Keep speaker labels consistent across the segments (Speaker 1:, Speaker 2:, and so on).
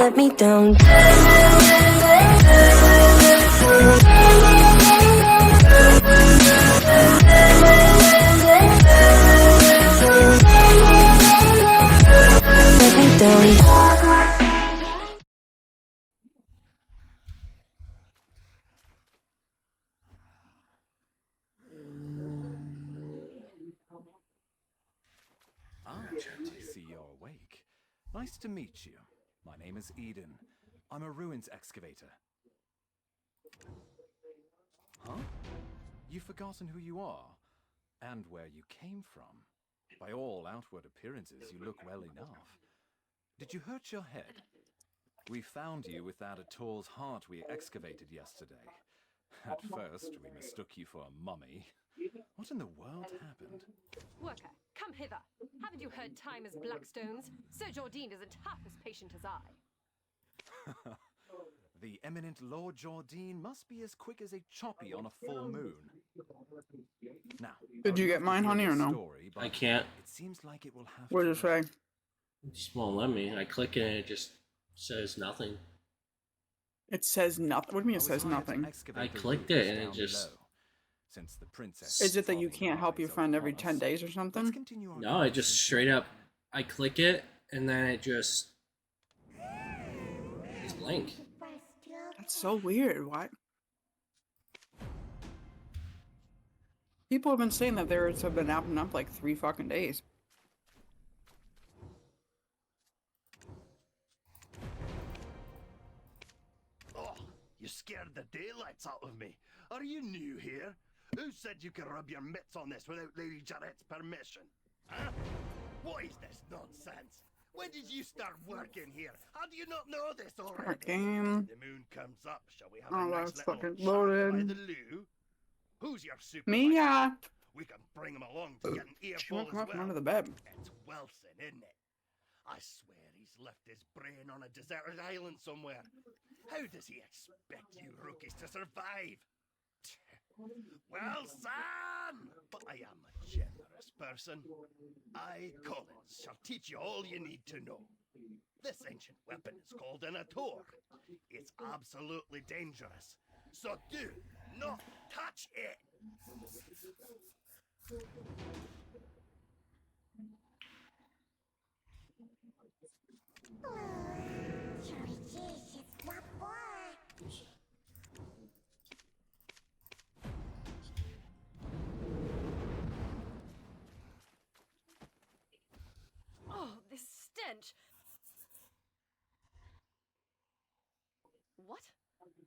Speaker 1: let me down. Let me down.
Speaker 2: I see you're awake. Nice to meet you. My name is Eden. I'm a ruins excavator. Huh? You've forgotten who you are and where you came from. By all outward appearances, you look well enough. Did you hurt your head? We found you with that Ator's heart we excavated yesterday. At first, we mistook you for a mummy. What in the world happened?
Speaker 3: Worker, come hither. Haven't you heard time is blackstones? Sir Jordine isn't half as patient as I.
Speaker 2: The eminent Lord Jordine must be as quick as a choppy on a full moon. Now,
Speaker 4: did you get mine, honey, or no?
Speaker 2: Story,
Speaker 5: I can't.
Speaker 2: It seems like it will have
Speaker 4: What does it say?
Speaker 5: It just won't let me. I click it and it just says nothing.
Speaker 4: It says nothing. What do you mean it says nothing?
Speaker 5: I clicked it and it just...
Speaker 2: Since the princess
Speaker 4: Is it that you can't help your friend every 10 days or something?
Speaker 5: No, it just straight up... I click it and then it just... It's blank.
Speaker 4: That's so weird. Why? People have been saying that theirs have been happening up like 3 fucking days.
Speaker 6: Oh, you scared the daylights out of me. Are you new here? Who said you could rub your mitts on this without Lady Jarrett's permission? Huh? What is this nonsense? When did you start working here? How do you not know this already?
Speaker 4: Game.
Speaker 6: The moon comes up. Shall we have
Speaker 4: Oh,
Speaker 6: a nice
Speaker 4: that's
Speaker 6: little
Speaker 4: fucking
Speaker 6: chat
Speaker 4: loaded.
Speaker 6: by the loo? Who's your supervisor?
Speaker 4: Mia!
Speaker 6: We can bring him along to get an
Speaker 4: She
Speaker 6: earful
Speaker 4: won't
Speaker 6: as
Speaker 4: come up
Speaker 6: well.
Speaker 4: from under the bed.
Speaker 6: It's Wilson, isn't it? I swear he's left his brain on a deserted island somewhere. How does he expect you rookies to survive? Well, son, but I am a generous person. I, Collins, shall teach you all you need to know. This ancient weapon is called an Ator. It's absolutely dangerous, so do not touch it.
Speaker 3: Oh, this stench! What?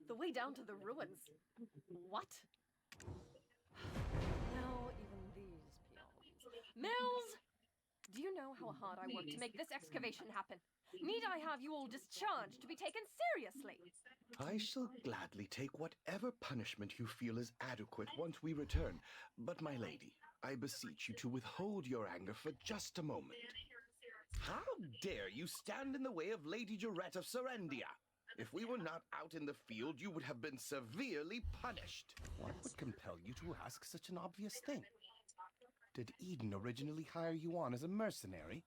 Speaker 3: The way down to the ruins. What? Now even these peons. Mills! Do you know how hard I worked to make this excavation happen? Need I have you all discharged to be taken seriously?
Speaker 7: I shall gladly take whatever punishment you feel is adequate once we return. But, my lady, I beseech you to withhold your anger for just a moment. How dare you stand in the way of Lady Jarrett of Serendia? If we were not out in the field, you would have been severely punished.
Speaker 2: What would compel you to ask such an obvious thing? Did Eden originally hire you on as a mercenary?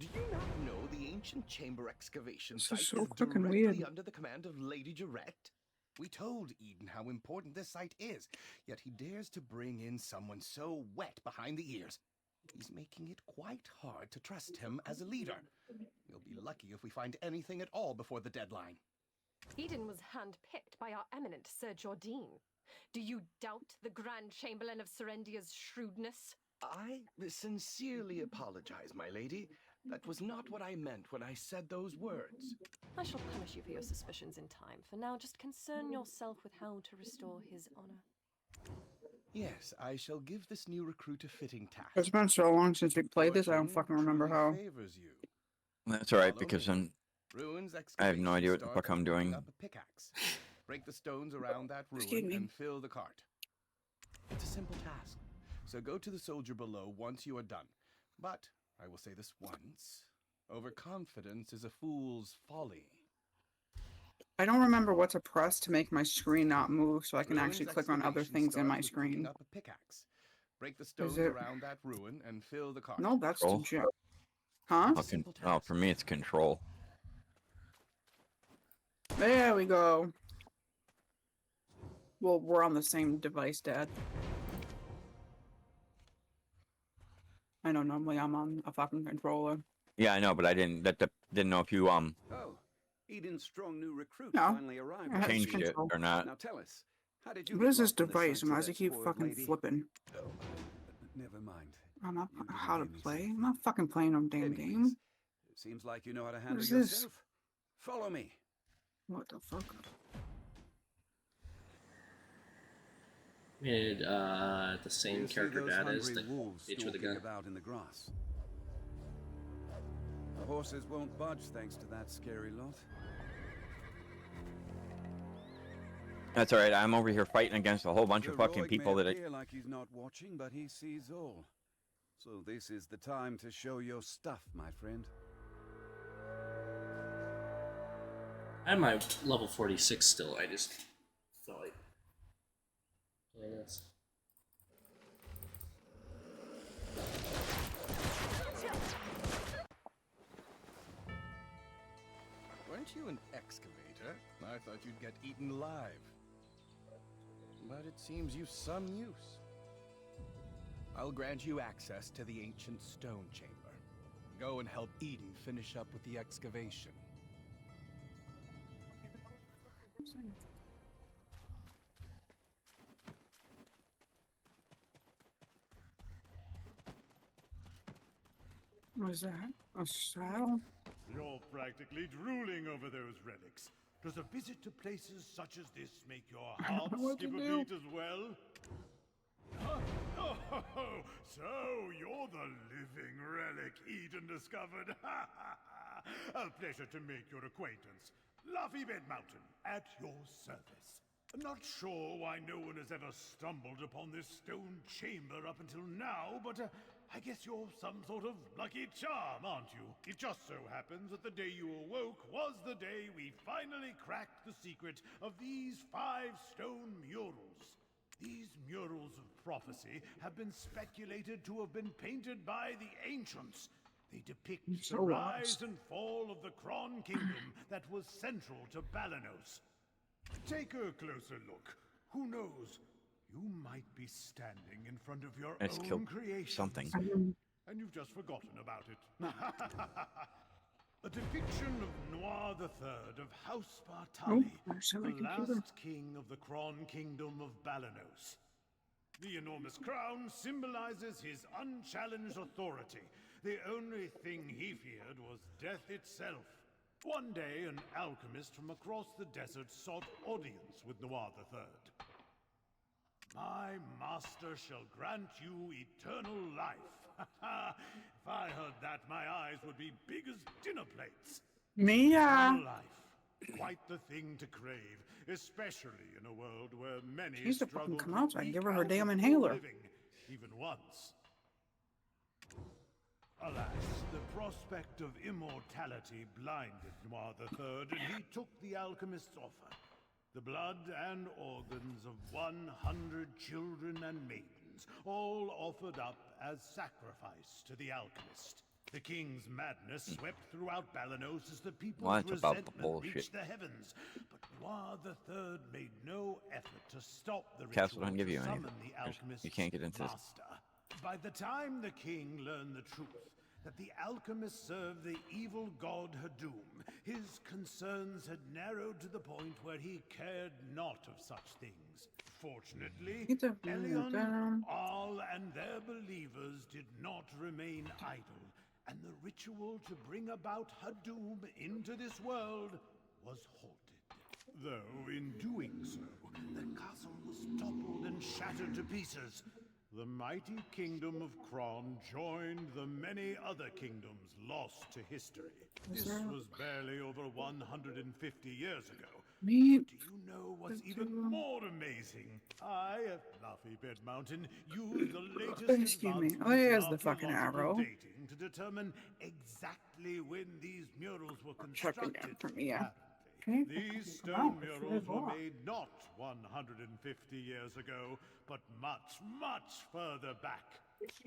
Speaker 7: Do you not know the ancient chamber excavation
Speaker 4: This
Speaker 7: site
Speaker 4: is so
Speaker 7: is
Speaker 4: fucking
Speaker 7: directly
Speaker 4: weird.
Speaker 7: under the command of Lady Jarrett?
Speaker 2: We told Eden how important this site is, yet he dares to bring in someone so wet behind the ears. He's making it quite hard to trust him as a leader. You'll be lucky if we find anything at all before the deadline.
Speaker 3: Eden was handpicked by our eminent Sir Jordine. Do you doubt the Grand Chamberlain of Serendia's shrewdness?
Speaker 7: I sincerely apologize, my lady. That was not what I meant when I said those words.
Speaker 3: I shall punish you for your suspicions in time. For now, just concern yourself with how to restore his honor.
Speaker 2: Yes, I shall give this new recruit a fitting task.
Speaker 4: It's been so long since we played this, I don't fucking remember
Speaker 2: Truly
Speaker 4: how.
Speaker 2: favors you.
Speaker 8: That's alright,
Speaker 2: Follow
Speaker 8: because
Speaker 2: me.
Speaker 8: I'm...
Speaker 2: Ruins
Speaker 8: I have no idea what the
Speaker 2: excavation
Speaker 8: fuck I'm
Speaker 2: starts
Speaker 8: doing.
Speaker 2: with picking up a pickaxe. Break the stones around that
Speaker 4: Excuse
Speaker 2: ruin
Speaker 4: me.
Speaker 2: and fill the cart. It's a simple task, so go to the soldier below once you are done. But, I will say this once, overconfidence is a fool's folly.
Speaker 4: I don't remember what to press to make my screen not move so I can
Speaker 2: Ruins
Speaker 4: actually click on other
Speaker 2: excavation
Speaker 4: things in my
Speaker 2: starts with picking
Speaker 4: screen.
Speaker 2: up a pickaxe. Break the stones
Speaker 4: it-
Speaker 2: around that ruin and fill the cart.
Speaker 4: No, that's the
Speaker 8: Control?
Speaker 4: joke. Huh?
Speaker 2: It's a simple
Speaker 8: Oh,
Speaker 2: task.
Speaker 8: for me it's control.
Speaker 4: There we go. Well, we're on the same device, Dad. I know normally I'm on a fucking controller.
Speaker 8: Yeah, I know, but I didn't know if you
Speaker 1: Oh, Eden's strong new recruit
Speaker 4: No,
Speaker 1: finally arrived.
Speaker 4: I have
Speaker 8: changed it
Speaker 4: control.
Speaker 8: or not.
Speaker 1: Now tell us, how did you
Speaker 4: What
Speaker 1: get
Speaker 4: is this
Speaker 1: lost in the
Speaker 4: device?
Speaker 1: sights
Speaker 4: And
Speaker 1: of
Speaker 4: why does
Speaker 1: that
Speaker 4: it keep
Speaker 1: spoiled
Speaker 4: fucking
Speaker 1: lady?
Speaker 4: flipping?
Speaker 1: Oh, never mind.
Speaker 4: I'm not
Speaker 1: You didn't
Speaker 4: how to
Speaker 1: hear me
Speaker 4: play.
Speaker 1: say
Speaker 4: I'm not fucking playing no damn
Speaker 1: Anyways,
Speaker 4: game.
Speaker 1: seems like you know how to handle
Speaker 4: is this?
Speaker 1: yourself. Follow me.
Speaker 4: What the fuck?
Speaker 5: Made the same
Speaker 1: You see
Speaker 5: character
Speaker 1: those
Speaker 5: dad as
Speaker 1: hungry
Speaker 5: the
Speaker 1: wolves
Speaker 5: bitch with a
Speaker 1: stalking
Speaker 5: gun.
Speaker 1: about in the grass? The horses won't budge thanks to that scary lot.
Speaker 8: That's all right. I'm over here fighting against a whole bunch
Speaker 1: The
Speaker 8: of fucking
Speaker 1: Roig
Speaker 8: people
Speaker 1: may
Speaker 8: that I...
Speaker 1: appear like he's not watching, but he sees all. So this is the time to show your stuff, my friend.
Speaker 5: I had my level 46 still. I just felt like playing this.
Speaker 7: Weren't you an excavator? I thought you'd get eaten live. But it seems you've some use. I'll grant you access to the ancient stone chamber. Go and help Eden finish up with the excavation.
Speaker 4: What is that? A saddle?
Speaker 9: You're practically drooling over those relics. Does a visit to places such as this make your heart
Speaker 4: know what to
Speaker 9: skip a
Speaker 4: do.
Speaker 9: beat as well? Huh? Oh, so you're the living relic Eden discovered. A pleasure to make your acquaintance. Luffy Bed Mountain, at your service. Not sure why no one has ever stumbled upon this stone chamber up until now, but I guess you're some sort of lucky charm, aren't you? It just so happens that the day you awoke was the day we finally cracked the secret of these 5 stone murals. These murals of prophecy have been speculated to have been painted by the ancients. They depict
Speaker 4: so
Speaker 9: the rise
Speaker 4: lost.
Speaker 9: and fall of the Kron Kingdom that was central to Balanos. Take a closer look. Who knows? You might be standing in front of your
Speaker 8: Let's
Speaker 9: own
Speaker 8: kill
Speaker 9: creations,
Speaker 8: something.
Speaker 9: and you've just forgotten about it. A depiction of Noir III of House Spartani,
Speaker 4: there's my
Speaker 9: the
Speaker 4: computer.
Speaker 9: last king of the Kron Kingdom of Balanos. The enormous crown symbolizes his unchallenged authority. The only thing he feared was death itself. One day, an alchemist from across the desert sought audience with Noir III. My master shall grant you eternal life. If I heard that, my eyes would be big as dinner plates.
Speaker 4: Mia!
Speaker 9: Eternal life. Quite the thing to crave, especially in a world where many
Speaker 4: She needs to fucking
Speaker 9: struggle
Speaker 4: come
Speaker 9: to
Speaker 4: out so I can
Speaker 9: eke
Speaker 4: give her her
Speaker 9: out
Speaker 4: damn
Speaker 9: a full
Speaker 4: inhaler.
Speaker 9: living, even once. Alas, the prospect of immortality blinded Noir III, and he took the alchemist's offer. The blood and organs of 100 children and maidens, all offered up as sacrifice to the alchemist. The king's madness swept throughout Balanos as the people's
Speaker 8: Well, that's about
Speaker 9: resentment
Speaker 8: bullshit.
Speaker 9: reached the heavens. But Noir III made no effort to stop the
Speaker 8: Castle
Speaker 9: ritual
Speaker 8: don't give
Speaker 9: to
Speaker 8: you any.
Speaker 9: summon the alchemist's
Speaker 8: You can't get into this.
Speaker 9: master. By the time the king learned the truth, that the alchemist served the evil god Hadum, his concerns had narrowed to the point where he cared not of such things. Fortunately,
Speaker 4: Get the fuck
Speaker 9: Elion,
Speaker 4: down.
Speaker 9: Al, and their believers did not remain idle, and the ritual to bring about Hadum into this world was halted. Though, in doing so, the castle was toppled and shattered to pieces. The mighty kingdom of Kron joined the many other kingdoms lost to history. This was barely over 150 years ago.
Speaker 4: Me?
Speaker 9: Do you know what's even more amazing? I, at Luffy Bed Mountain, use the latest
Speaker 4: Excuse me.
Speaker 9: advancements
Speaker 4: Oh,
Speaker 9: in
Speaker 4: here's the fucking
Speaker 9: archaeological
Speaker 4: arrow.
Speaker 9: dating to determine exactly when these murals were
Speaker 4: Check
Speaker 9: constructed.
Speaker 4: again for me, yeah.
Speaker 9: Aptly.
Speaker 4: Okay,
Speaker 9: These
Speaker 4: come
Speaker 9: stone
Speaker 4: on,
Speaker 9: murals
Speaker 4: let's
Speaker 9: were
Speaker 4: move
Speaker 9: made not 150 years ago, but much, much further back.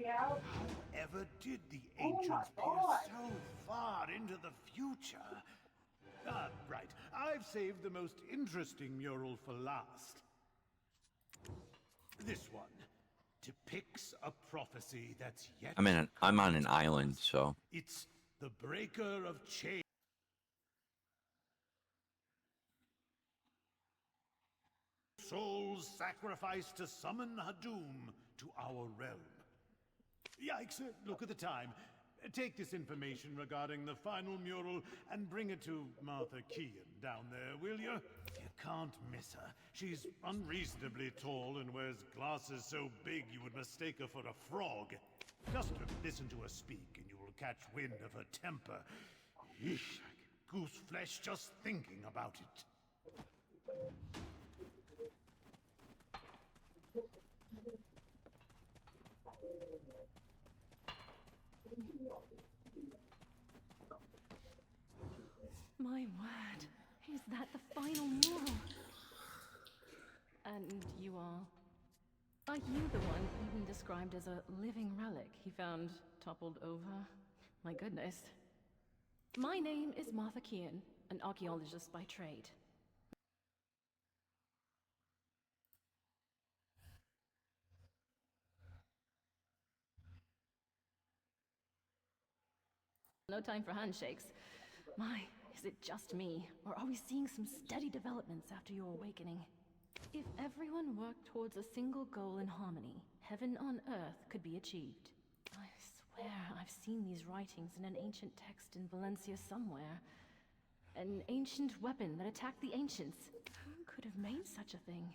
Speaker 9: However did the ancients peer so far into the future? Right. I've saved the most interesting mural for last. This one depicts a prophecy that's yet.
Speaker 8: I'm on an island, so.
Speaker 9: It's the breaker of chains. Souls sacrificed to summon Hadum to our realm. Yikes, look at the time. Take this information regarding the final mural and bring it to Martha Kean down there, will you? You can't miss her. She's unreasonably tall and wears glasses so big you would mistake her for a frog. Just listen to her speak and you will catch wind of her temper. Eesh, I get goose flesh just thinking about it.
Speaker 3: My word, is that the final mural? And you are you the one Eden described as a living relic he found toppled over? My goodness. My name is Martha Kean, an archaeologist by trade. No time for handshakes. My, is it just me, or are we seeing some steady developments after your awakening? If everyone worked towards a single goal in harmony, heaven on earth could be achieved. I swear I've seen these writings in an ancient text in Valencia somewhere. An ancient weapon that attacked the ancients. Who could have made such a thing?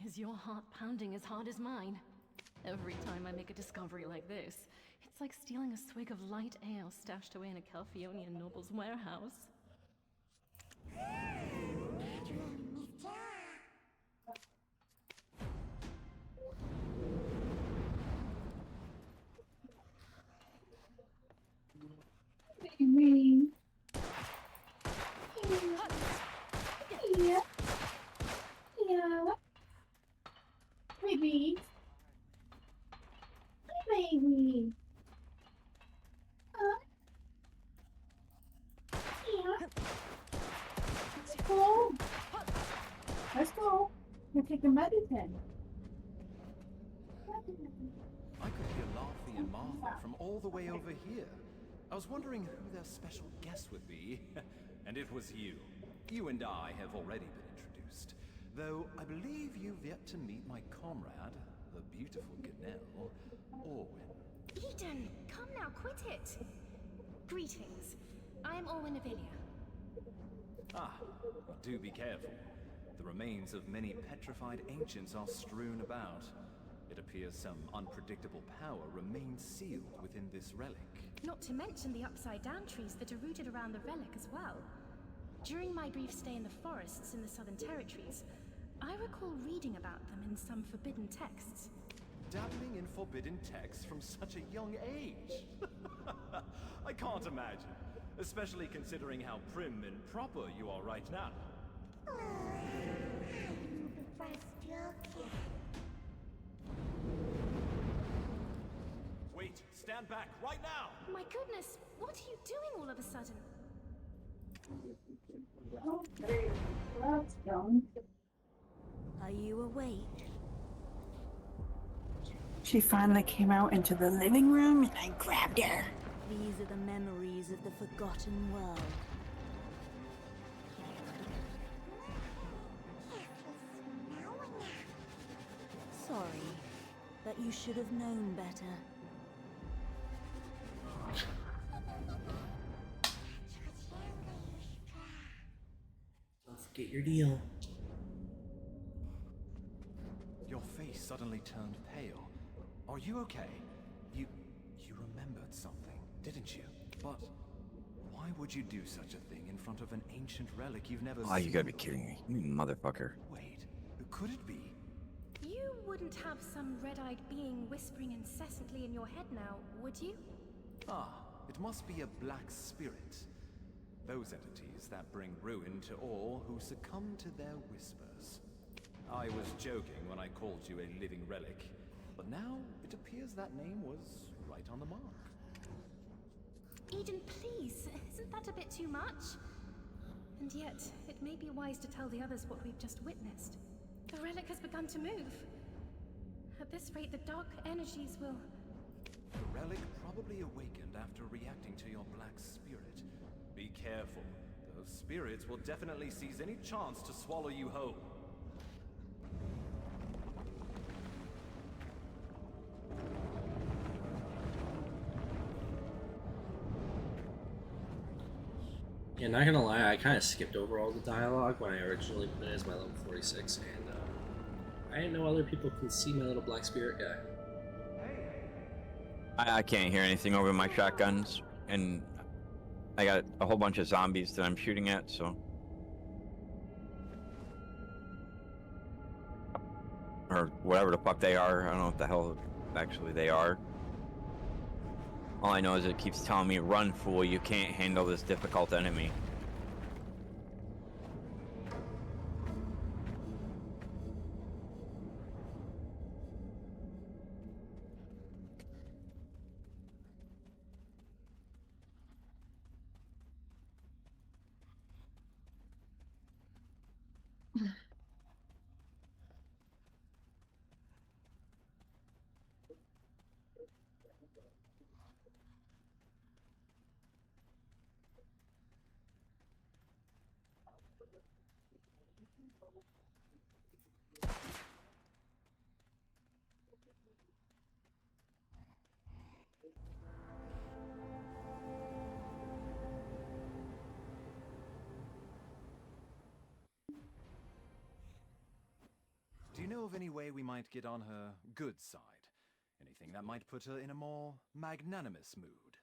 Speaker 3: Is your heart pounding as hard as mine? Every time I make a discovery like this, it's like stealing a swig of light ale stashed away in a Calphionian noble's warehouse.
Speaker 10: Baby. Yeah. Yeah. Baby. Baby. Yeah. Let's go. Let's go. You're taking medicine.
Speaker 2: I could hear Larthy and Martha from all the way over here. I was wondering who their special guest would be, and it was you. You and I have already been introduced, though I believe you've yet to meet my comrade, the beautiful Ganelle, Orwin.
Speaker 11: Eden, come now, quit it. Greetings. I'm Orwin Avilia.
Speaker 2: Ah, well, do be careful. The remains of many petrified ancients are strewn about. It appears some unpredictable power remains sealed within this relic.
Speaker 11: Not to mention the upside-down trees that are rooted around the relic as well. During my brief stay in the forests in the Southern Territories, I recall reading about them in some forbidden texts.
Speaker 2: Dabbling in forbidden texts from such a young age? I can't imagine, especially considering how prim and proper you are right now. Wait, stand back right now!
Speaker 11: My goodness, what are you doing all of a sudden?
Speaker 10: Okay, let's go.
Speaker 11: Are you awake?
Speaker 4: She finally came out into the living room and I grabbed her.
Speaker 11: These are the memories of the forgotten world. Sorry, but you should have known better.
Speaker 5: Don't forget your deal.
Speaker 2: Your face suddenly turned pale. Are you okay? You remembered something, didn't you? But why would you do such a thing in front of an ancient relic you've never seen?
Speaker 8: Oh, you gotta be kidding me. You motherfucker.
Speaker 2: Wait, could it be?
Speaker 11: You wouldn't have some red-eyed being whispering incessantly in your head now, would you?
Speaker 2: Ah, it must be a black spirit. Those entities that bring ruin to all who succumb to their whispers. I was joking when I called you a living relic, but now it appears that name was right on the mark.
Speaker 11: Eden, please, isn't that a bit too much? And yet, it may be wise to tell the others what we've just witnessed. The relic has begun to move. At this rate, the dark energies will...
Speaker 2: The relic probably awakened after reacting to your black spirit. Be careful. Those spirits will definitely seize any chance to swallow you whole.
Speaker 5: Yeah, not gonna lie, I kind of skipped over all the dialogue when I originally put it as my level 46, and I didn't know other people can see my little black spirit guy.
Speaker 8: I can't hear anything over my shotguns, and I got a whole bunch of zombies that I'm shooting at, so... Or whatever the fuck they are. I don't know what the hell actually they are. All I know is it keeps telling me, run, fool, you can't handle this difficult enemy.
Speaker 2: Do you know of any way we might get on her good side? Anything that might put her in a more magnanimous mood?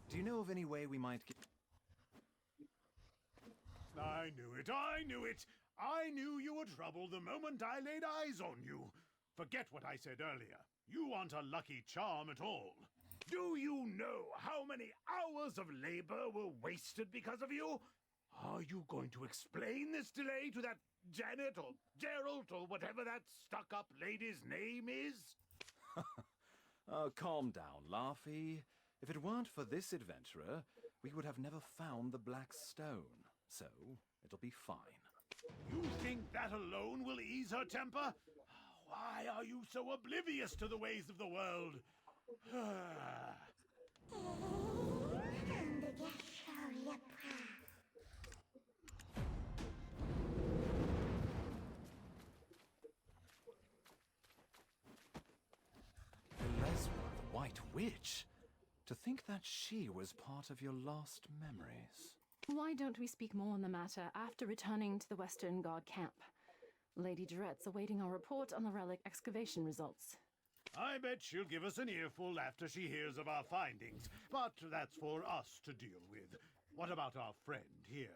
Speaker 2: Do you know of any way we might get...
Speaker 9: I knew it, I knew it! I knew you were trouble the moment I laid eyes on you. Forget what I said earlier. You aren't a lucky charm at all. Do you know how many hours of labor were wasted because of you? Are you going to explain this delay to that Janet or Gerald or whatever that stuck-up lady's name is?
Speaker 2: Oh, calm down, Laughy. If it weren't for this adventurer, we would have never found the Black Stone. So, it'll be fine.
Speaker 9: You think that alone will ease her temper? Why are you so oblivious to the ways of the world?
Speaker 2: Elezra, the White Witch? To think that she was part of your lost memories.
Speaker 3: Why don't we speak more on the matter after returning to the Western Guard camp? Lady Durette's awaiting our report on the relic excavation results.
Speaker 9: I bet she'll give us an earful after she hears of our findings, but that's for us to deal with. What about our friend here?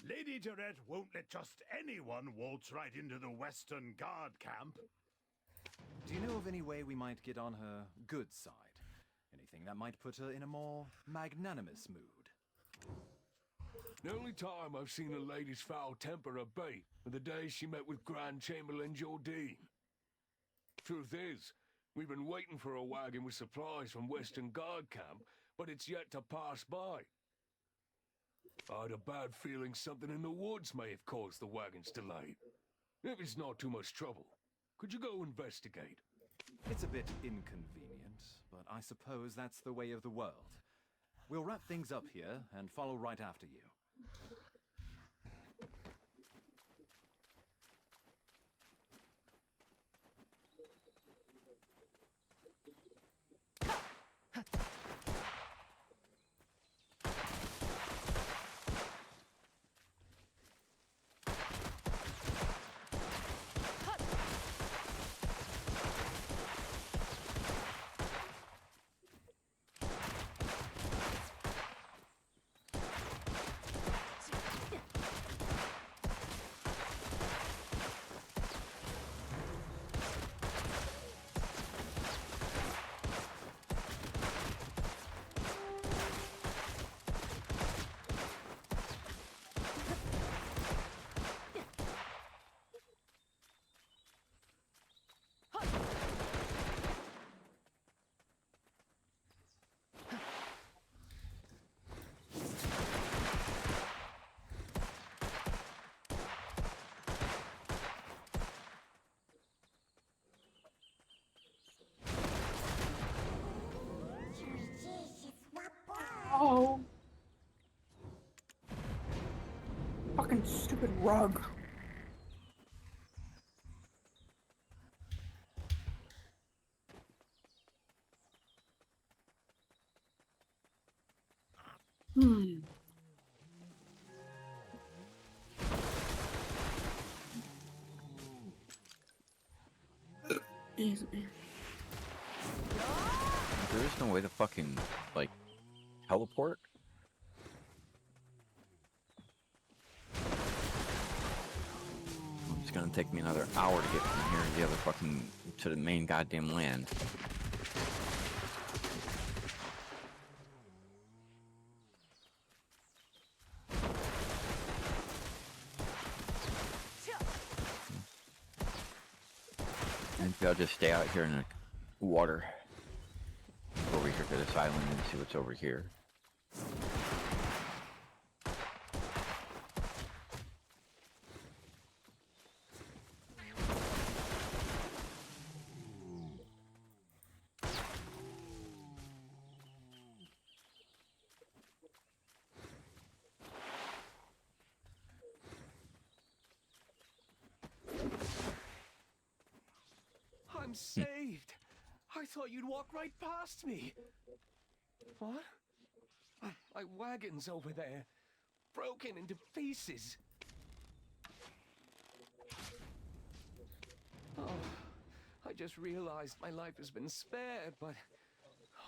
Speaker 9: Lady Durette won't let just anyone waltz right into the Western Guard camp.
Speaker 2: Do you know of any way we might get on her good side? Anything that might put her in a more magnanimous mood?
Speaker 12: The only time I've seen a lady's foul temper abate were the days she met with Grand Chamberlain Jordine. Truth is, we've been waiting for a wagon with supplies from Western Guard camp, but it's yet to pass by. I had a bad feeling something in the woods may have caused the wagon's delay. If it's not too much trouble, could you go investigate?
Speaker 2: It's a bit inconvenient, but I suppose that's the way of the world. We'll wrap things up here and follow right after you.
Speaker 4: fucking stupid rug. Hmm. Easy.
Speaker 8: There is no way to fucking, like, teleport? It's gonna take me another hour to get from here to the other fucking, to the main goddamn land. Maybe I'll just stay out here in the water. Go over here to this island and see what's over here.
Speaker 12: I'm saved. I thought you'd walk right past me. What? My wagon's over there, broken into pieces. Oh, I just realized my life has been spared, but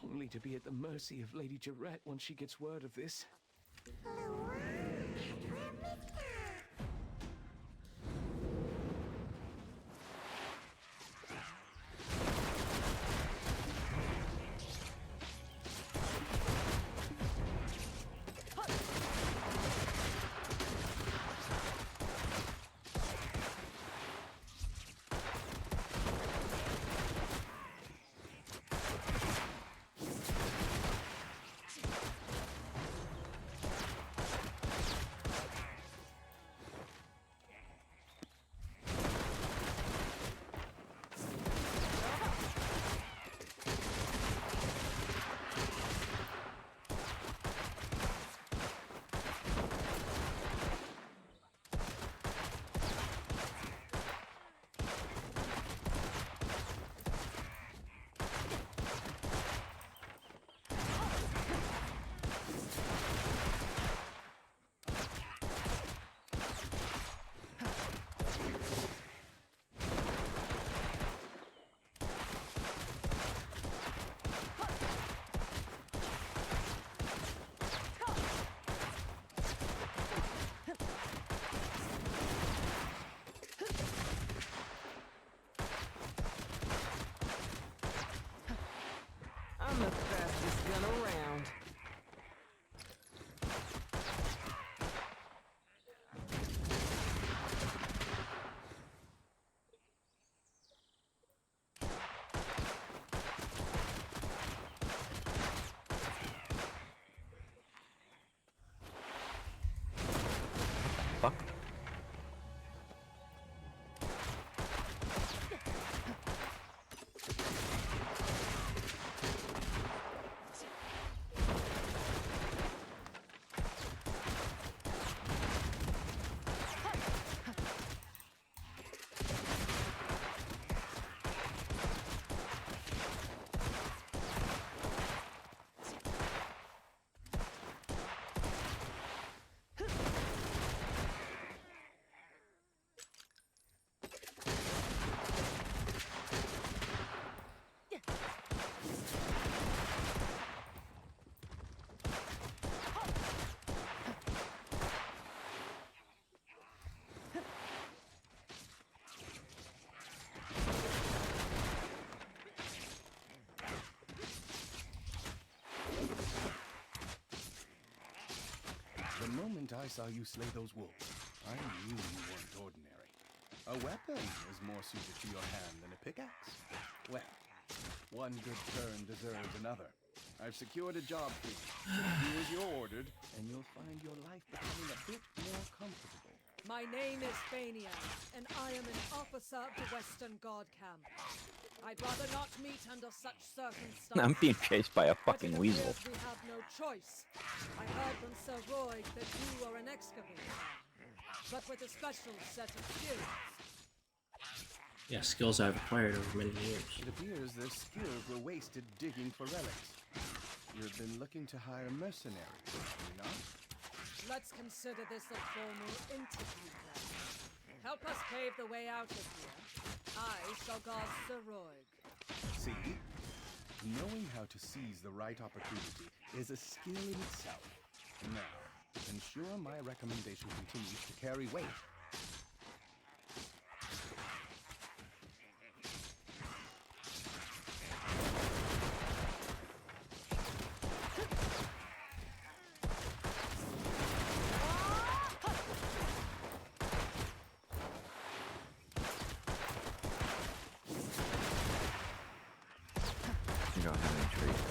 Speaker 12: only to be at the mercy of Lady Jarrett once she gets word of this.
Speaker 13: I'm the fastest gun around.
Speaker 8: Fuck.
Speaker 14: The moment I saw you slay those wolves, I knew you weren't ordinary. A weapon is more suited to your hand than a pickaxe. Well, one good turn deserves another. I've secured a job for you. Do as you're ordered, and you'll find your life becoming a bit more comfortable.
Speaker 15: My name is Fania, and I am an officer of the Western Guard Camp. I'd rather not meet under such circumstances.
Speaker 8: I'm being chased by a fucking
Speaker 15: but it
Speaker 8: weasel.
Speaker 15: appears we have no choice. I heard from Sir Roy that you are an excavator. but with a special set of skills.
Speaker 5: Yeah, skills I've acquired over many years.
Speaker 14: It appears their skills were wasted digging for relics. You've been looking to hire mercenaries, have you not?
Speaker 15: Let's consider this a formal interview then. Help us pave the way out of here. I shall guard Sir Roig.
Speaker 14: See? Knowing how to seize the right opportunity is a skill in itself. Now, ensure my recommendation continues to carry weight.
Speaker 8: You don't have any trees.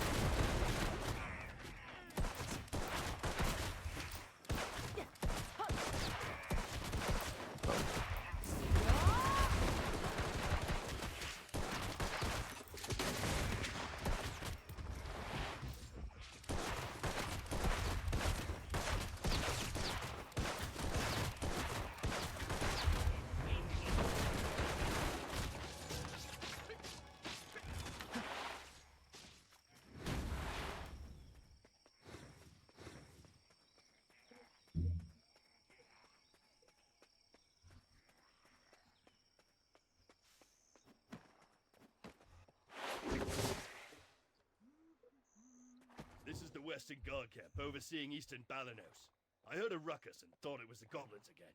Speaker 6: This is the Western Guard Camp, overseeing Eastern Balanos. I heard a ruckus and thought it was the goblins again.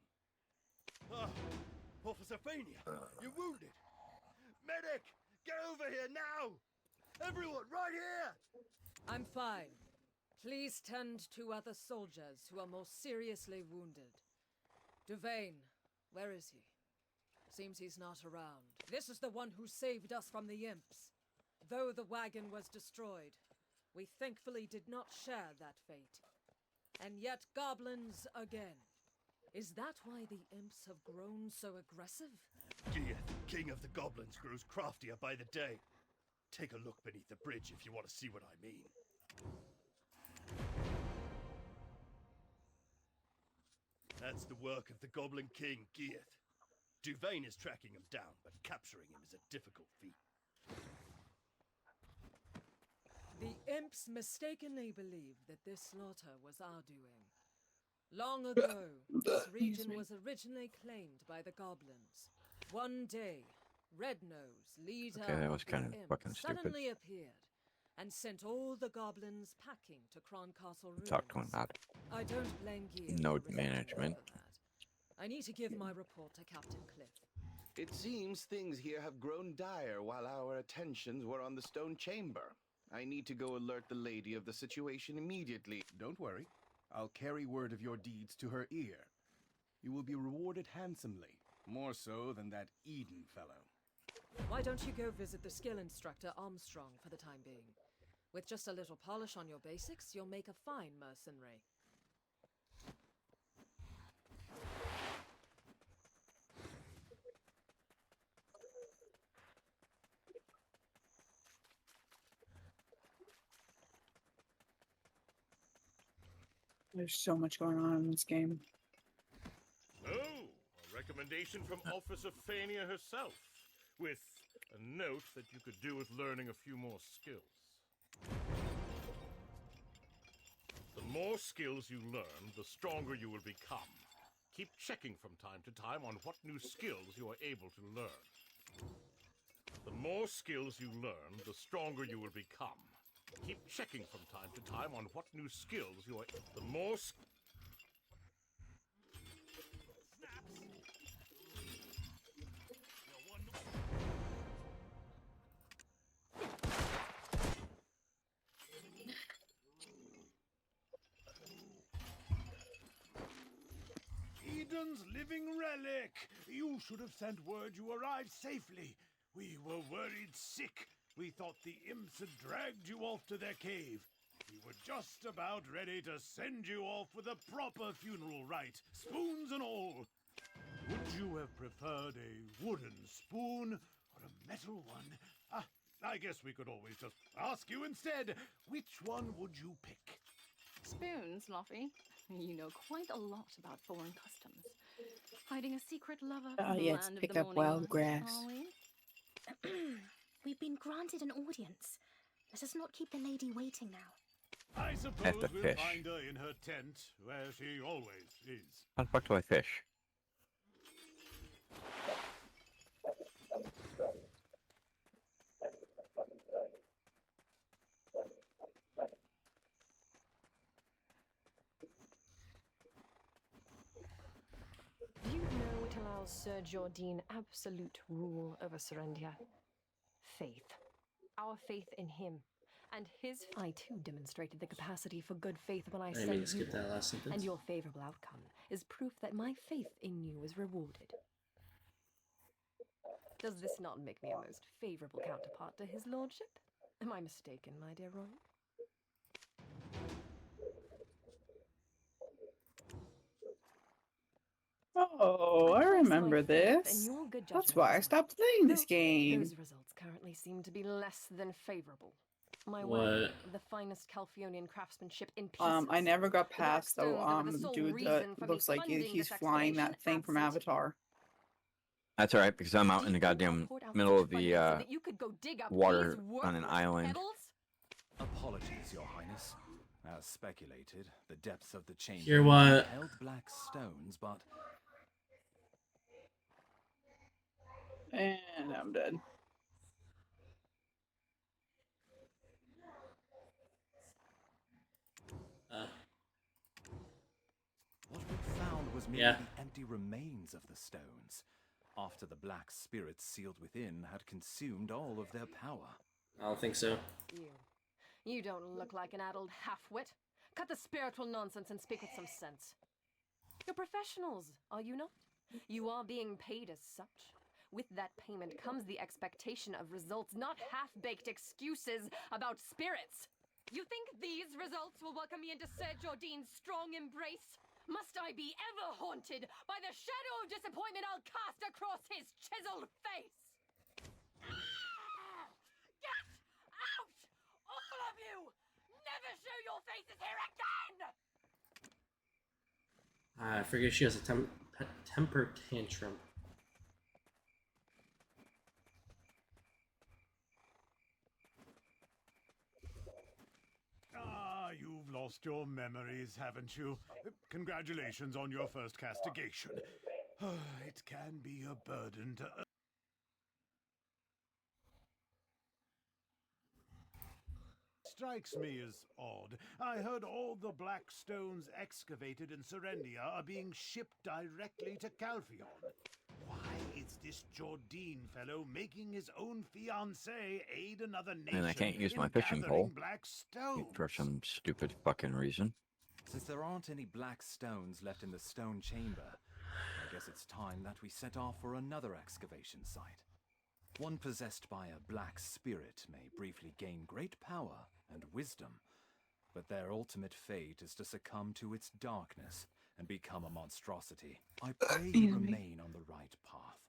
Speaker 6: Ah, Officer Fania, you're wounded. Medic, get over here now! Everyone, right here!
Speaker 15: I'm fine. Please tend to other soldiers who are more seriously wounded. Duvain, where is he? Seems he's not around. This is the one who saved us from the imps. Though the wagon was destroyed, we thankfully did not share that fate. And yet goblins again. Is that why the imps have grown so aggressive?
Speaker 6: Goth, king of the goblins, grows craftier by the day. Take a look beneath the bridge if you want to see what I mean. That's the work of the Goblin King, Goth. Duvain is tracking him down, but capturing him is a difficult feat.
Speaker 15: The imps mistakenly believed that this slaughter was our doing. Long ago, this region was originally claimed by the goblins. One day, Rednose, leader
Speaker 8: Okay, that was
Speaker 15: of the
Speaker 8: kind of
Speaker 15: imps,
Speaker 8: fucking stupid.
Speaker 15: suddenly appeared and sent all the goblins packing to Kron Castle ruins.
Speaker 8: Talk to him about
Speaker 15: I don't blame Gear
Speaker 8: node
Speaker 15: for resenting
Speaker 8: management.
Speaker 15: for that. I need to give my report to Captain Cliff.
Speaker 7: It seems things here have grown dire while our attentions were on the stone chamber. I need to go alert the lady of the situation immediately.
Speaker 14: Don't worry. I'll carry word of your deeds to her ear. You will be rewarded handsomely, more so than that Eden fellow.
Speaker 15: Why don't you go visit the skill instructor Armstrong for the time being? With just a little polish on your basics, you'll make a fine mercenary.
Speaker 4: There's so much going on in this game.
Speaker 9: Oh, a recommendation from Officer Fania herself, with a note that you could do with learning a few more skills. The more skills you learn, the stronger you will become. Keep checking from time to time on what new skills you are able to learn. The more skills you learn, the stronger you will become. Keep checking from time to time on what new skills you are... The more... Eden's living relic! You should have sent word you arrived safely. We were worried sick. We thought the imps had dragged you off to their cave. We were just about ready to send you off with a proper funeral rite, spoons and all. Would you have preferred a wooden spoon or a metal one? I guess we could always just ask you instead, which one would you pick?
Speaker 3: Spoons, Luffy. You know quite a lot about foreign customs. Hiding a secret lover
Speaker 4: Oh
Speaker 3: from the
Speaker 4: yeah, it's
Speaker 3: land of
Speaker 4: pick
Speaker 3: the
Speaker 4: up
Speaker 3: morning
Speaker 4: wild
Speaker 3: light,
Speaker 4: grass.
Speaker 3: are we?
Speaker 11: We've been granted an audience. Let us not keep the lady waiting now.
Speaker 9: I
Speaker 8: I
Speaker 9: suppose
Speaker 8: have to
Speaker 9: we'll
Speaker 8: fish.
Speaker 9: find her in her tent, where she always is.
Speaker 8: How the fuck do I fish?
Speaker 16: Do you know it allows Sir Jordan absolute rule over Serendia? Faith. Our faith in him. And his... I too demonstrated the capacity for good faith when I
Speaker 5: I
Speaker 16: sent
Speaker 5: didn't mean
Speaker 16: you
Speaker 5: to skip that
Speaker 16: on,
Speaker 5: last sentence.
Speaker 16: and your favorable outcome is proof that my faith in you is rewarded. Does this not make me a most favorable counterpart to his lordship? Am I mistaken, my dear Roy?
Speaker 4: Oh, I
Speaker 16: place my
Speaker 4: remember
Speaker 16: faith in
Speaker 4: this.
Speaker 16: your good
Speaker 4: That's
Speaker 16: judgment
Speaker 4: why I
Speaker 16: as well.
Speaker 4: stopped playing this
Speaker 16: Though
Speaker 4: game.
Speaker 16: those results currently seem to be less than favorable. My
Speaker 5: What?
Speaker 16: wagon, the finest Calphionian craftsmanship in pieces.
Speaker 4: I never got
Speaker 16: The black
Speaker 4: past though.
Speaker 16: stones that were the sole
Speaker 4: Dude that
Speaker 16: reason for me
Speaker 4: looks like
Speaker 16: funding
Speaker 4: he's
Speaker 16: this
Speaker 4: flying that
Speaker 16: expedition,
Speaker 4: thing from
Speaker 16: absent.
Speaker 4: Avatar.
Speaker 8: That's alright, because I'm out in the
Speaker 16: Deep in
Speaker 8: goddamn
Speaker 16: Rockport, our
Speaker 8: middle
Speaker 16: village
Speaker 8: of the
Speaker 16: funding so that you could go dig up
Speaker 8: water
Speaker 16: these
Speaker 8: on an
Speaker 16: worthless
Speaker 8: island.
Speaker 16: pebbles?
Speaker 2: Apologies, Your Highness. As speculated, the depths of the chamber
Speaker 5: Hear what?
Speaker 2: held black stones, but
Speaker 4: And I'm dead.
Speaker 2: what we found was merely
Speaker 5: Yeah.
Speaker 2: the empty remains of the stones, after the black spirits sealed within had consumed all of their power.
Speaker 5: I don't think so.
Speaker 16: You don't look like an addled half-wit. Cut the spiritual nonsense and speak with some sense. You're professionals, are you not? You are being paid as such. With that payment comes the expectation of results, not half-baked excuses about spirits. You think these results will welcome me into Sir Jordan's strong embrace? Must I be ever haunted by the shadow of disappointment I'll cast across his chiseled face? Get out! All of you! Never show your faces here again!
Speaker 5: I forget she has a temper tantrum.
Speaker 9: Ah, you've lost your memories, haven't you? Congratulations on your first castigation. It can be a burden to... Strikes me as odd. I heard all the black stones excavated in Serendia are being shipped directly to Calphion. Why is this Jordan fellow making his own fiancée aid another nation
Speaker 8: And I can't use my
Speaker 9: in
Speaker 8: fishing
Speaker 9: gathering
Speaker 8: pole
Speaker 9: black stones?
Speaker 8: for some stupid fucking reason.
Speaker 2: Since there aren't any black stones left in the stone chamber, I guess it's time that we set off for another excavation site. One possessed by a black spirit may briefly gain great power and wisdom, but their ultimate fate is to succumb to its darkness and become a monstrosity. I pray you remain on the right path,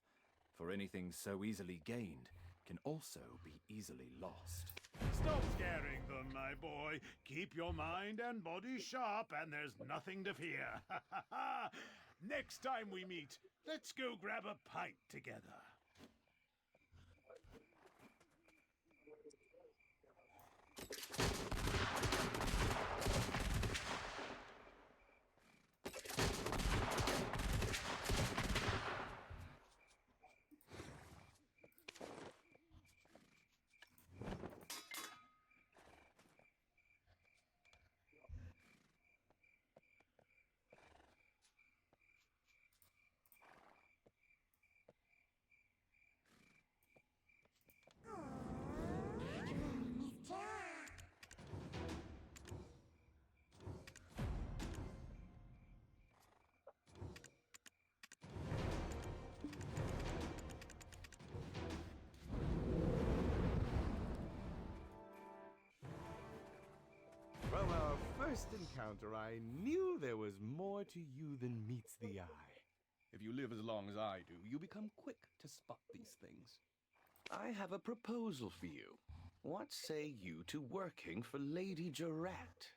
Speaker 2: for anything so easily gained can also be easily lost.
Speaker 9: Stop scaring them, my boy. Keep your mind and body sharp, and there's nothing to fear. Next time we meet, let's go grab a pint together.
Speaker 17: From our first encounter, I knew there was more to you than meets the eye. If you live as long as I do, you become quick to spot these things.
Speaker 7: I have a proposal for you. What say you to working for Lady Jarrett?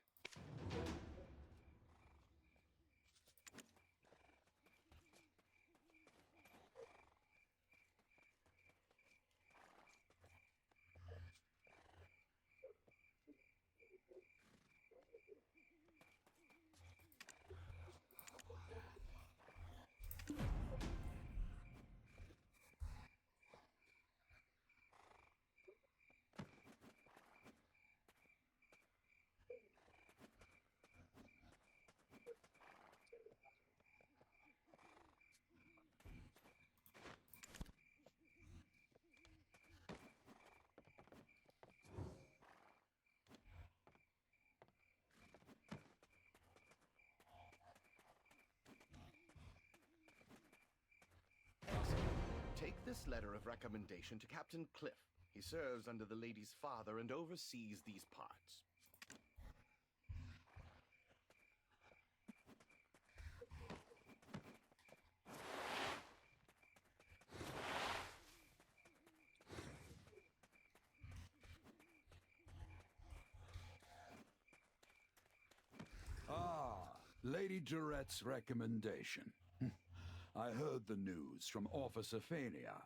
Speaker 7: Take this letter of recommendation to Captain Cliff. He serves under the lady's father and oversees these parts.
Speaker 18: Ah, Lady Durette's recommendation. I heard the news from Officer Fania.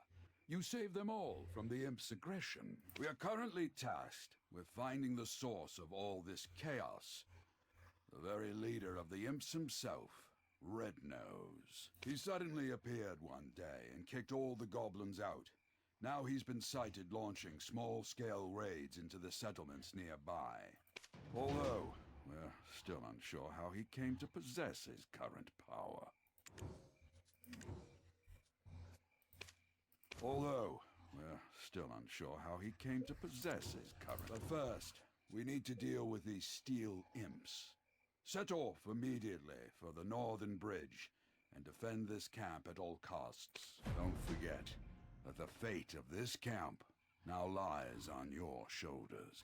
Speaker 18: You saved them all from the Imp's aggression. We are currently tasked with finding the source of all this chaos. The very leader of the Imps himself, Red Nose. He suddenly appeared one day and kicked all the goblins out. Now he's been sighted launching small-scale raids into the settlements nearby. Although, we're still unsure how he came to possess his current power. But first, we need to deal with these steel imps. Set off immediately for the northern bridge and defend this camp at all costs. Don't forget that the fate of this camp now lies on your shoulders.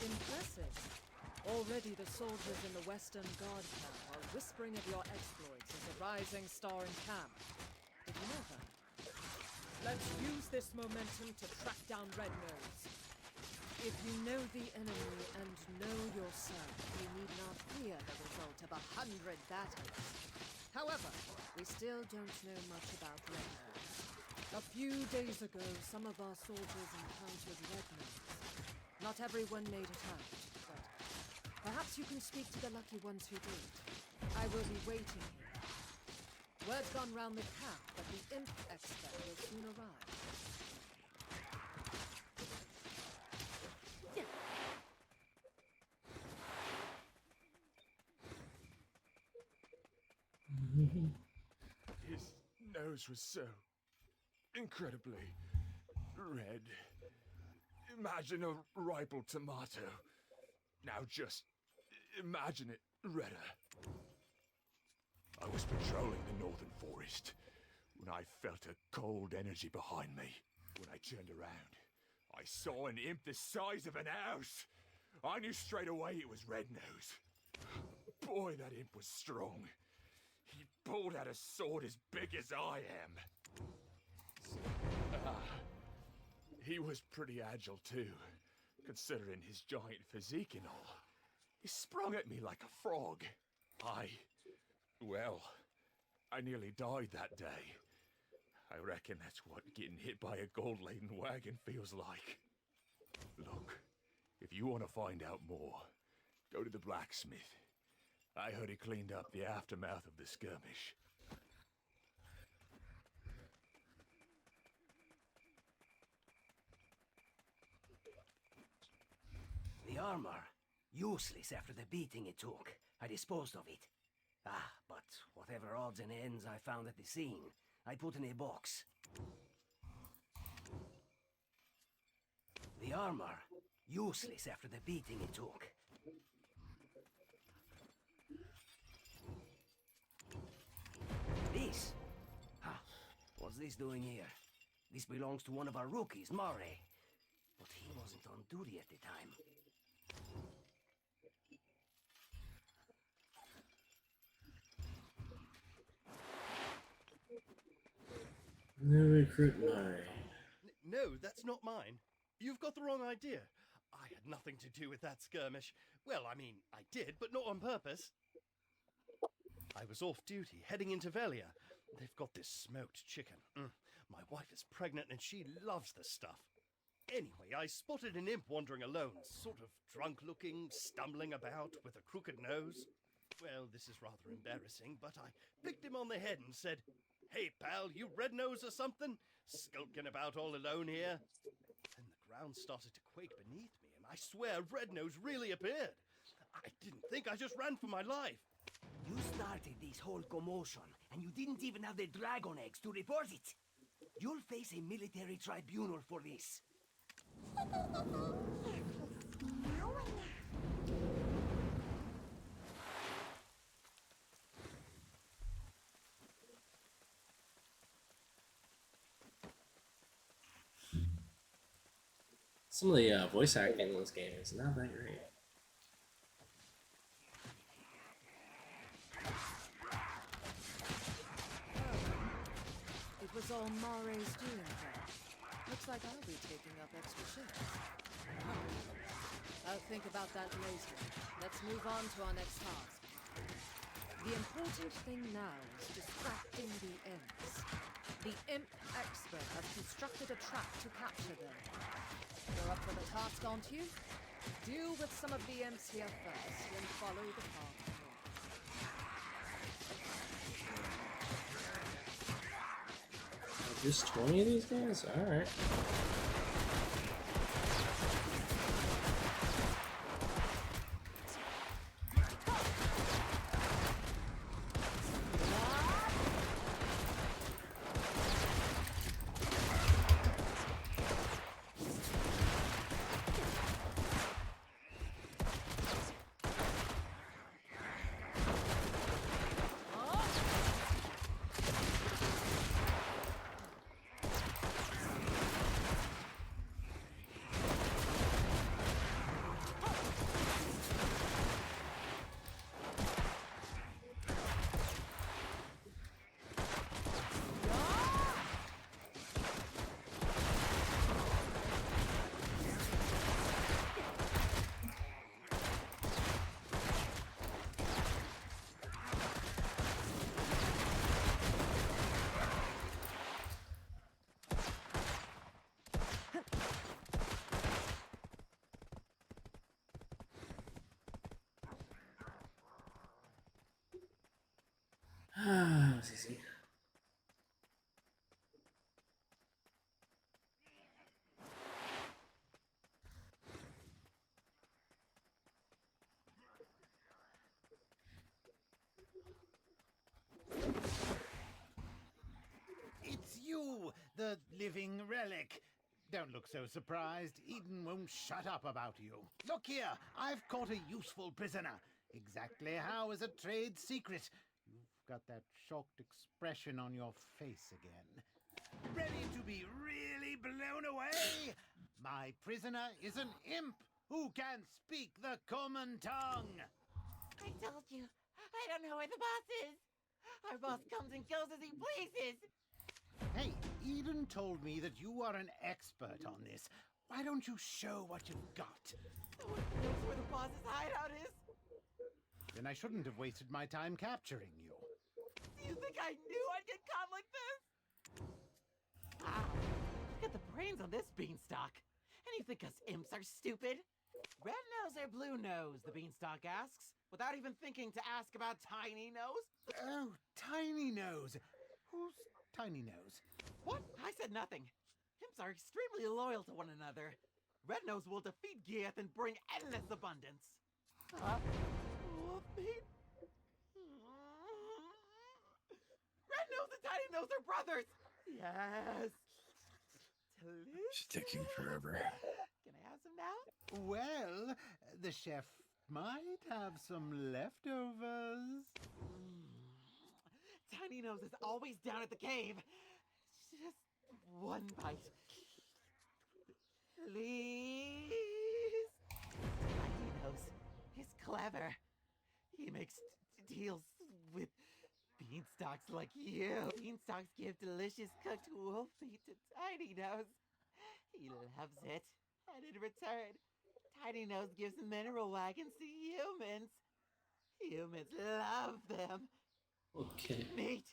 Speaker 15: Impressive. Already the soldiers in the Western Guard camp are whispering of your exploits as a rising star in camp. Did you know that? Let's use this momentum to track down Red Nose. If you know the enemy and know yourself, you need not fear the result of 100 battles. However, we still don't know much about Red Nose. A few days ago, some of our soldiers encountered Red Nose. Not everyone made it out, but perhaps you can speak to the lucky ones who did. I will be waiting here. Word's gone round the camp that the Imp expert will soon arrive.
Speaker 12: His nose was so incredibly red. Imagine a ripe tomato. Now just imagine it redder. I was patrolling the northern forest when I felt a cold energy behind me. When I turned around, I saw an imp the size of an house. I knew straight away it was Red Nose. Boy, that imp was strong. He pulled out a sword as big as I am. He was pretty agile too, considering his giant physique and all. He sprung at me like a frog. Well, I nearly died that day. I reckon that's what getting hit by a gold-laden wagon feels like. Look, if you want to find out more, go to the blacksmith. I heard he cleaned up the aftermath of the skirmish.
Speaker 6: The armor.
Speaker 19: Useless after the beating it took. I disposed of it. Ah, but whatever odds and ends I found at the scene, I put in a box. The armor, useless after the beating it took. This? Huh. What's this doing here? This belongs to one of our rookies, Murray. But he wasn't on duty at the time.
Speaker 5: New recruit Murray.
Speaker 6: No, that's not mine. You've got the wrong idea. I had nothing to do with that skirmish. Well, I mean, I did, but not on purpose. I was off duty, heading into Velia. They've got this smoked chicken. My wife is pregnant and she loves the stuff. Anyway, I spotted an imp wandering alone, sort of drunk-looking, stumbling about with a crooked nose. Well, this is rather embarrassing, but I picked him on the head and said, "Hey, pal, you red nose or something? Skulking about all alone here?" Then the ground started to quake beneath me, and I swear Red Nose really appeared. I didn't think, I just ran for my life.
Speaker 19: You started this whole commotion, and you didn't even have the dragon eggs to report it. You'll face a military tribunal for this.
Speaker 5: Some of the voice acting in this game is not that great.
Speaker 15: It was all Mare's doing then. Looks like I'll be taking up extra shifts. I'll think about that later. Let's move on to our next task. The important thing now is distracting the imps. The imp expert has constructed a trap to capture them. You're up for the task, aren't you? Deal with some of the imps here first, then follow the path north.
Speaker 5: Just 20 of these guys? Alright. Ah, was easy.
Speaker 20: It's you, the living relic. Don't look so surprised. Eden won't shut up about you. Look here, I've caught a useful prisoner. Exactly how is a trade secret. You've got that shocked expression on your face again. Ready to be really blown away? My prisoner is an imp who can speak the common tongue.
Speaker 21: I told you, I don't know where the boss is. Our boss comes and goes as he pleases.
Speaker 20: Hey, Eden told me that you are an expert on this. Why don't you show what you've got?
Speaker 21: No one knows where the boss's hideout is.
Speaker 20: Then I shouldn't have wasted my time capturing you.
Speaker 21: Do you think I knew I'd get caught like this? Wow, look at the brains on this beanstalk. And you think us imps are stupid? Red nose or blue nose, the beanstalk asks, without even thinking to ask about Tiny Nose.
Speaker 20: Oh, Tiny Nose. Who's Tiny Nose?
Speaker 21: What? I said nothing. Imps are extremely loyal to one another. Red Nose will defeat Goth and bring endless abundance. Wolf meat? Red Nose and Tiny Nose are brothers! Yes! Delicious.
Speaker 8: It's taking forever.
Speaker 21: Can I have some now?
Speaker 20: Well, the chef might have some leftovers.
Speaker 21: Tiny Nose is always down at the cave. Just one bite. Please? Tiny Nose is clever. He makes deals with beanstalks like you. Beanstalks give delicious cooked wolf meat to Tiny Nose. He loves it. And in return, Tiny Nose gives mineral wagons to humans. Humans love them.
Speaker 5: Okay.
Speaker 21: Meat.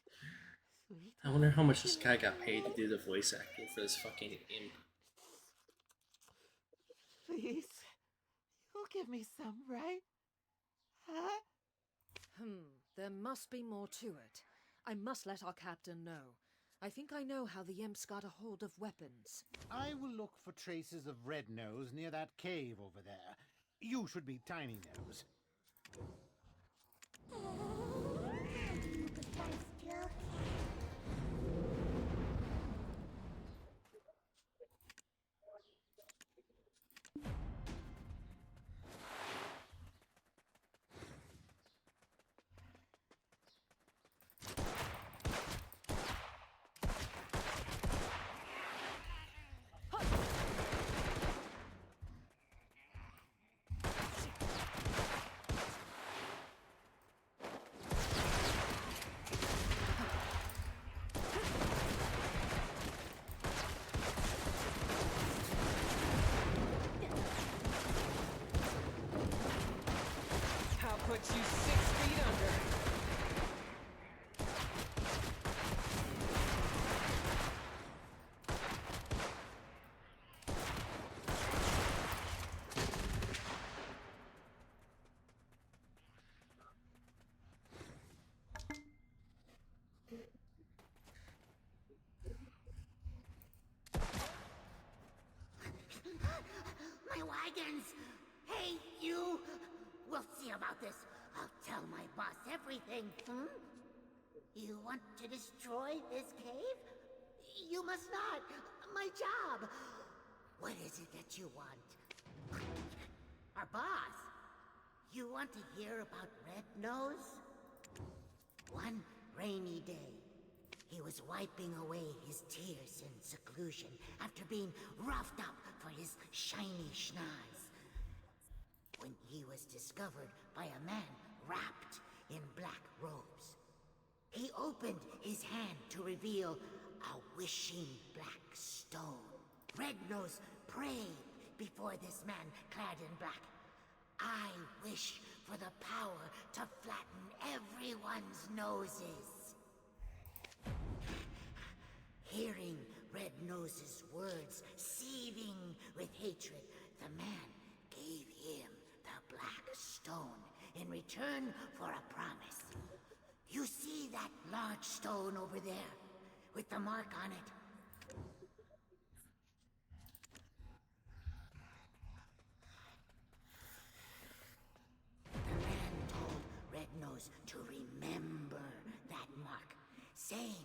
Speaker 21: Sweet.
Speaker 5: I wonder how much this guy got paid to do the voice acting for this fucking imp.
Speaker 21: Please. You'll give me some, right? Huh?
Speaker 15: There must be more to it. I must let our captain know. I think I know how the imps got a hold of weapons.
Speaker 20: I will look for traces of Red Nose near that cave over there. You should be Tiny Nose.
Speaker 13: I'll put you 6 feet under.
Speaker 1: My wagons! Hey, you! We'll see about this. I'll tell my boss everything, You want to destroy this cave? You must not. My job. What is it that you want? Our boss? You want to hear about Red Nose? One rainy day, he was wiping away his tears in seclusion after being roughed up for his shiny schnoz. When he was discovered by a man wrapped in black robes. He opened his hand to reveal a wishing black stone. Red Nose prayed before this man clad in black. I wish for the power to flatten everyone's noses. Hearing Red Nose's words seething with hatred, the man gave him the black stone in return for a promise. You see that large stone over there with the mark on it? The man told Red Nose to remember that mark, saying,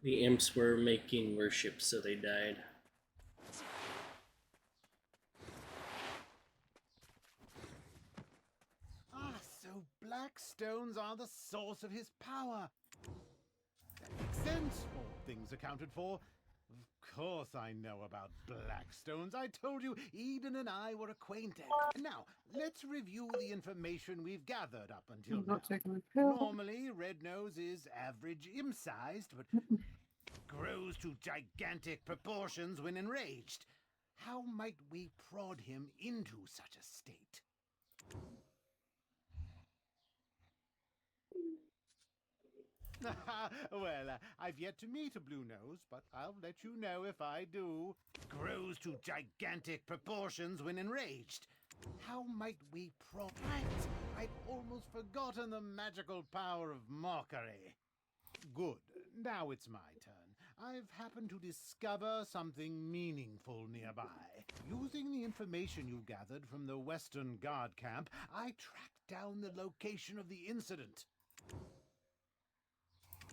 Speaker 5: The imps were making worship, so they died.
Speaker 20: So black stones are the source of his power. That makes sense. All things accounted for. Of course I know about black stones. I told you Eden and I were acquainted. Now, let's review the information we've gathered up until
Speaker 4: I'm
Speaker 20: now.
Speaker 4: not taking a pill.
Speaker 20: Normally, Red Nose is average imp-sized, but grows to gigantic proportions when enraged. How might we prod him into such a state? Well, I've yet to meet a blue nose, but I'll let you know if I do. Grows to gigantic proportions when enraged. How might we Right, I'd almost forgotten the magical power of mockery. Good. Now it's my turn. I've happened to discover something meaningful nearby. Using the information you gathered from the Western Guard camp, I tracked down the location of the incident.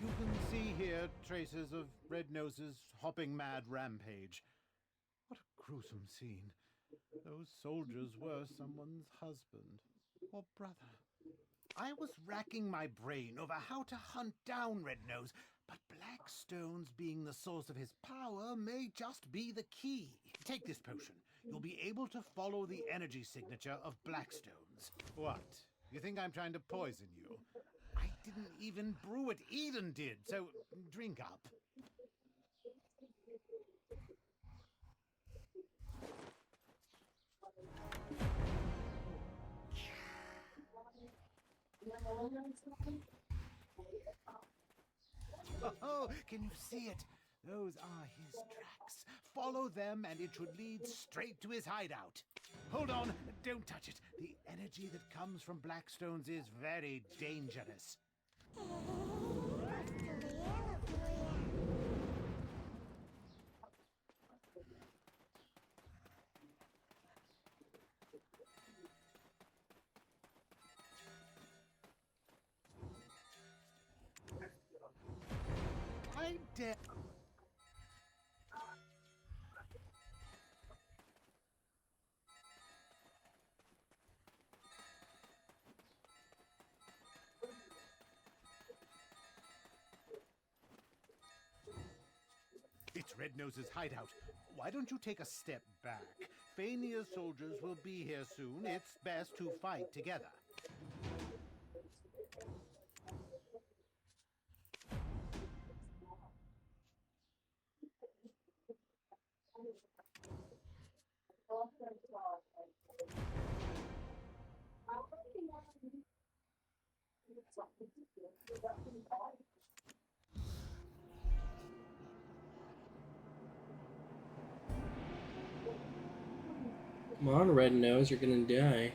Speaker 20: You can see here traces of Red Nose's hopping mad rampage. What a gruesome scene. Those soldiers were someone's husband or brother. I was racking my brain over how to hunt down Red Nose, but black stones being the source of his power may just be the key. Take this potion. You'll be able to follow the energy signature of black stones. What? You think I'm trying to poison you? I didn't even brew it. Eden did, so drink up. Oh, can you see it? Those are his tracks. Follow them and it should lead straight to his hideout. Hold on, don't touch it. The energy that comes from Blackstones is very dangerous. I dare... It's Red Nose's hideout. Why don't you take a step back? Fania's soldiers will be here soon. It's best to fight together.
Speaker 5: Come on, Red Nose, you're gonna die.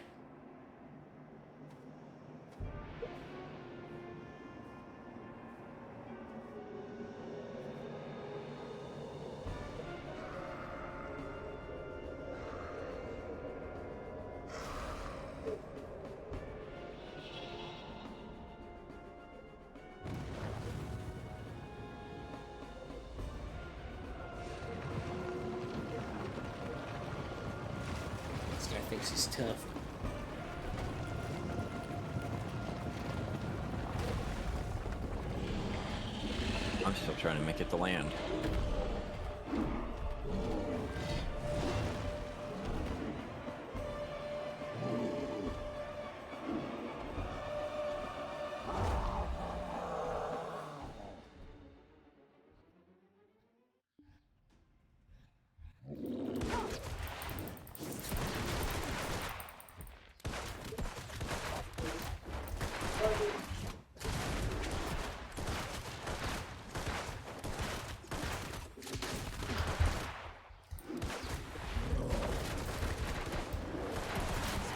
Speaker 5: This guy thinks he's tough.
Speaker 8: I'm still trying to make it to land.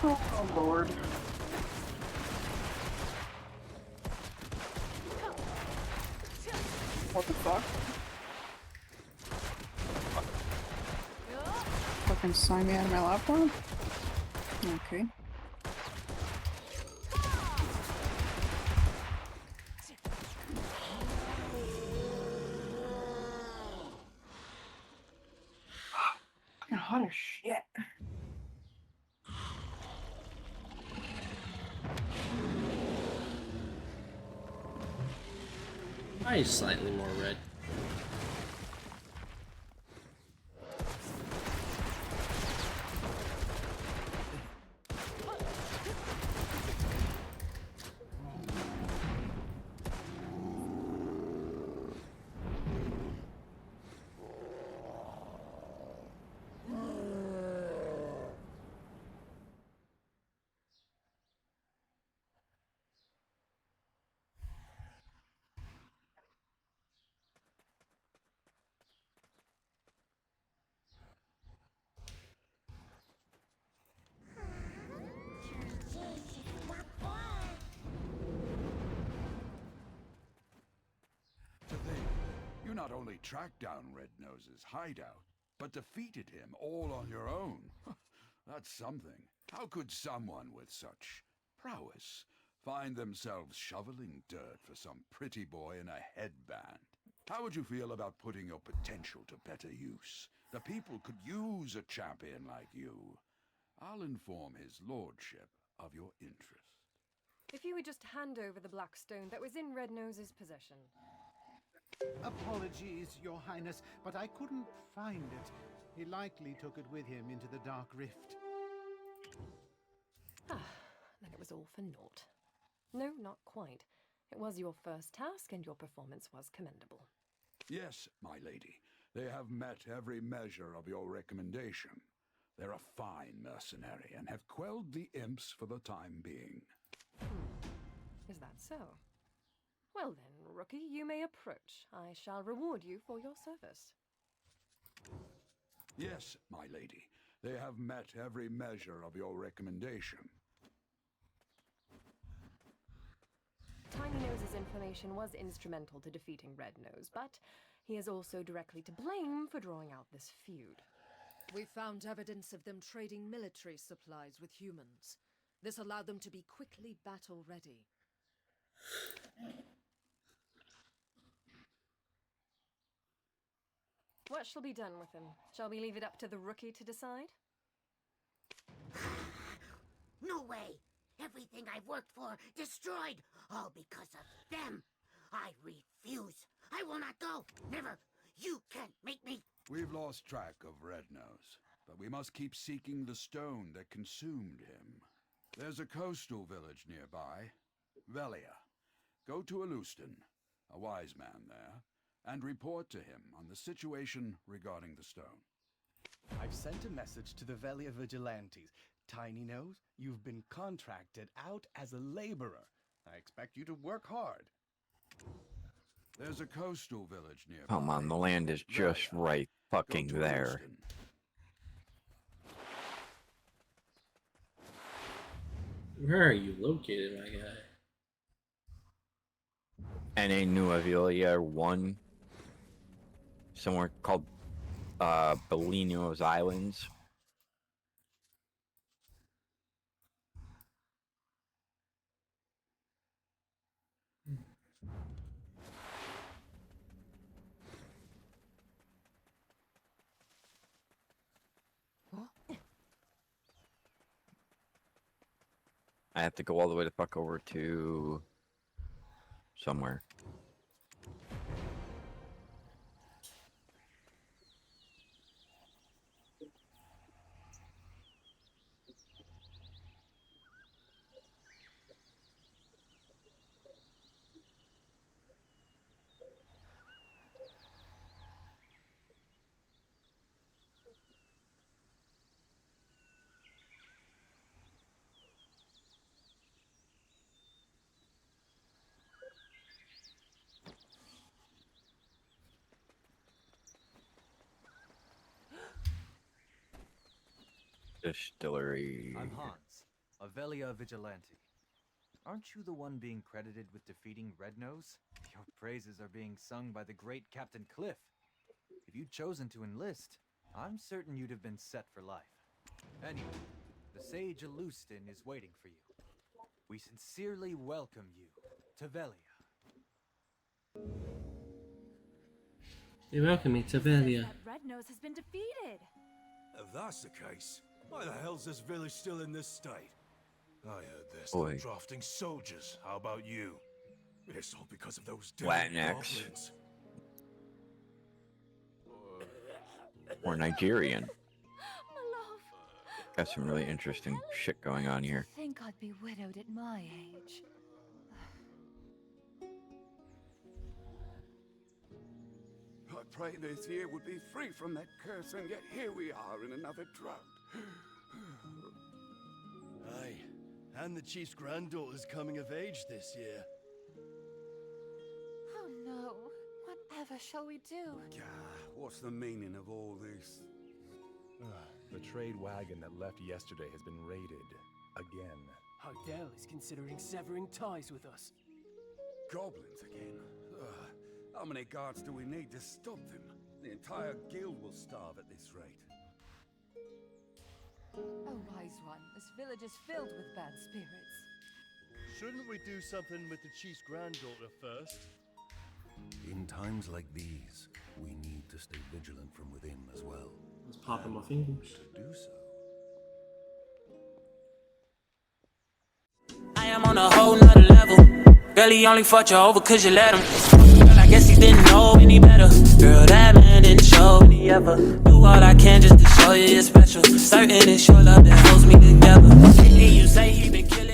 Speaker 4: Oh, Lord. What the fuck? Fucking sign me out of my laptop? Okay. Fucking hot as shit.
Speaker 5: Why is slightly more red?
Speaker 18: not only tracked down Red Nose's hideout, but defeated him all on your own. That's something. How could someone with such prowess find themselves shoveling dirt for some pretty boy in a headband? How would you feel about putting your potential to better use? The people could use a champion like you. I'll inform his lordship of your interest.
Speaker 16: If you would just hand over the black stone that was in Red Nose's possession.
Speaker 20: Apologies, Your Highness, but I couldn't find it. He likely took it with him into the Dark Rift.
Speaker 16: Ah, then it was all for naught. No, not quite. It was your first task, and your performance was commendable.
Speaker 18: Yes, my lady. They have met every measure of your recommendation. They're a fine mercenary and have quelled the imps for the time being.
Speaker 16: Is that so? Well then, rookie, you may approach. I shall reward you for your service.
Speaker 18: Yes, my lady. They have met every measure of your recommendation.
Speaker 16: Tiny Nose's information was instrumental to defeating Red Nose, but he is also directly to blame for drawing out this feud.
Speaker 15: We found evidence of them trading military supplies with humans. This allowed them to be quickly battle-ready.
Speaker 16: What shall be done with him? Shall we leave it up to the rookie to decide?
Speaker 1: No way! Everything I've worked for, destroyed! All because of them! I refuse! I will not go! Never! You can't make me!
Speaker 18: We've lost track of Red Nose, but we must keep seeking the stone that consumed him. There's a coastal village nearby, Velia. Go to Alustin, a wise man there, and report to him on the situation regarding the stone.
Speaker 17: I've sent a message to the Velia Vigilantes. Tiny Nose, you've been contracted out as a laborer. I expect you to work hard.
Speaker 18: There's a coastal village nearby.
Speaker 8: Come on, the land is just right fucking there.
Speaker 5: Where are you located, my guy?
Speaker 8: NA New Avilia 1. Somewhere called Bellino's Islands. I have to go all the way the fuck over to somewhere. Distillery.
Speaker 10: I'm Hans, a Velia Vigilante. Aren't you the one being credited with defeating Red Nose? Your praises are being sung by the great Captain Cliff. If you'd chosen to enlist, I'm certain you'd have been set for life. Anyway, the sage Alustin is waiting for you. We sincerely welcome you to Velia.
Speaker 5: They welcome me to Velia.
Speaker 11: That Red Nose has been defeated.
Speaker 22: If that's the case, why the hell's this village still in this state? I heard they're
Speaker 8: Boy.
Speaker 22: still drafting soldiers. How about you? It's all because of those damn
Speaker 8: Latinx.
Speaker 22: goblins.
Speaker 8: Or Nigerian. Got some really interesting shit going on here.
Speaker 11: Think I'd be widowed at my age.
Speaker 23: I pray this year would be free from that curse, and yet here we are in another drought.
Speaker 6: Aye, and the chief's granddaughter's coming of age this year.
Speaker 11: Oh no. Whatever shall we do?
Speaker 23: Gah, what's the meaning of all this?
Speaker 24: The trade wagon that left yesterday has been raided again.
Speaker 19: Hardell is considering severing ties with us.
Speaker 23: Goblins again? How many guards do we need to stop them? The entire guild will starve at this rate.
Speaker 2: Oh, wise one, this village is filled with bad spirits.
Speaker 3: Shouldn't we do something with the chief's granddaughter first?
Speaker 22: In times like these, we need to stay vigilant from within as well.
Speaker 5: Let's pop my fingers.
Speaker 22: To do so.
Speaker 9: I am on a whole nother level. Girl, he only fucked you over cause you let him. Girl, I guess he didn't know any better. Girl, that man didn't show me ever. Do all I can just to show you you're special. Certain it's your love that holds me together. And you say he been killing